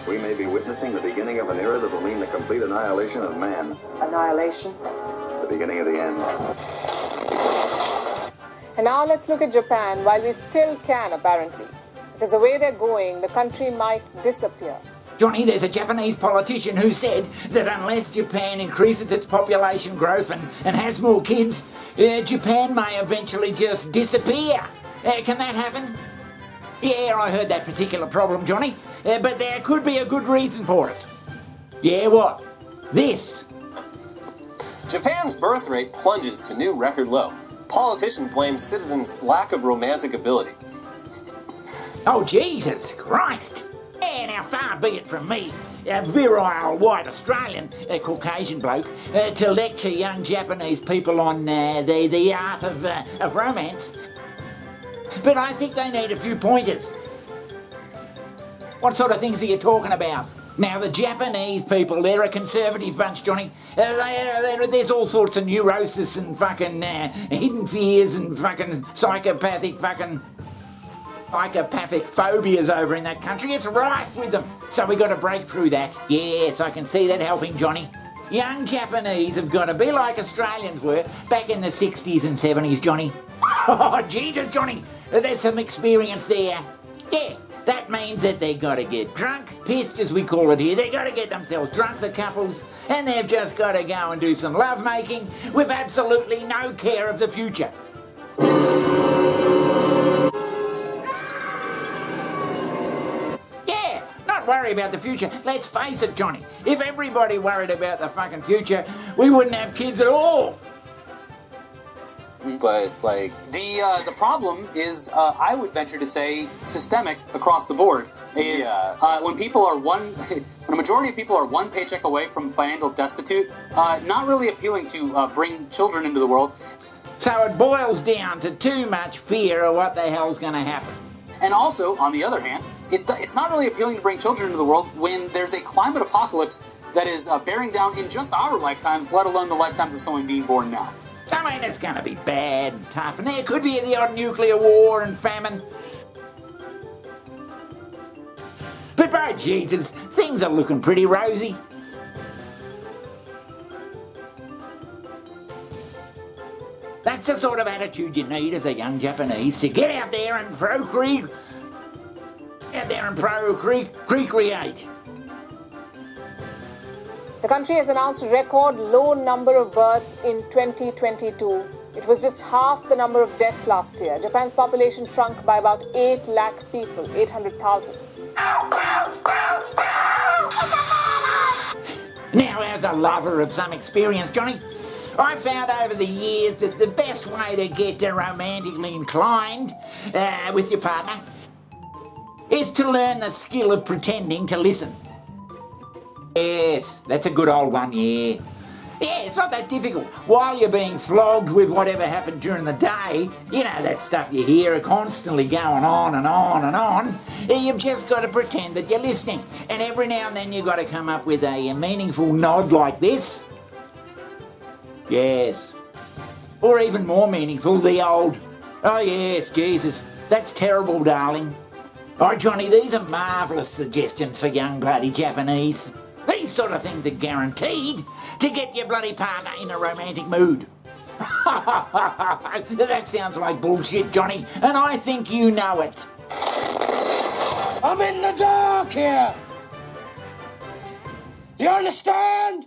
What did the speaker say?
We may be witnessing the beginning of an era that will mean the complete annihilation of man. Annihilation? The beginning of the end. And now let's look at Japan, while we still can, apparently. Because the way they're going, the country might disappear. Johnny, there's a Japanese politician who said that unless Japan increases its population growth and has more kids, Japan may eventually just disappear. Can that happen? Yeah, I heard that particular problem, Johnny, but there could be a good reason for it. Yeah, what? This. Japan's birth rate plunges to new record low. Politician blames citizens' lack of romantic ability. Oh, Jesus Christ! Yeah, now far be it from me, a virile white Australian, Caucasian bloke, to lecture young Japanese people on the art of romance. But I think they need a few pointers. What sort of things are you talking about? Now, the Japanese people, they're a conservative bunch, Johnny. There's all sorts of neurosis and fucking hidden fears and fucking psychopathic phobias over in that country. It's rife with them. So we got to break through that. Yes, I can see that helping, Johnny. Young Japanese have got to be like Australians were back in the 60s and 70s, Johnny. Oh, Jesus, Johnny. There's some experience there. Yeah. That means that they got to get drunk, pissed as we call it here. They got to get themselves drunk, the couples, and they've just got to go and do some love making with absolutely no care of the future. Yeah, not worry about the future. Let's face it, Johnny. If everybody worried about the fucking future, we wouldn't have kids at all. But, like, the problem is, I would venture to say, systemic across the board. Is when people are when a majority of people are one paycheck away from financial destitute, not really appealing to bring children into the world. So it boils down to too much fear of what the hell's going to happen. And also, on the other hand, it's not really appealing to bring children into the world when there's a climate apocalypse that is bearing down in just our lifetimes, let alone the lifetimes of someone being born now. I mean, it's going to be bad and tough, and there could be the odd nuclear war and famine. But by Jesus, things are looking pretty rosy. That's the sort of attitude you need as a young Japanese to get out there and procreate. The country has announced a record low number of births in 2022. It was just half the number of deaths last year. Japan's population shrunk by about 8 lakh people, 800,000. Now, as a lover of some experience, Johnny, I found over the years that the best way to get romantically inclined with your partner is to learn the skill of pretending to listen. Yes, that's a good old one, yeah. Yeah, it's not that difficult. While you're being flogged with whatever happened during the day, you know, that stuff you hear constantly going on and on and on, you've just got to pretend that you're listening. And every now and then you've got to come up with a meaningful nod like this. Yes. Or even more meaningful, the old, oh yes, Jesus, that's terrible, darling. All right, Johnny, these are marvellous suggestions for young bloody Japanese. These sort of things are guaranteed to get your bloody partner in a romantic mood. That sounds like bullshit, Johnny, and I think you know it. I'm in the dark here! You understand?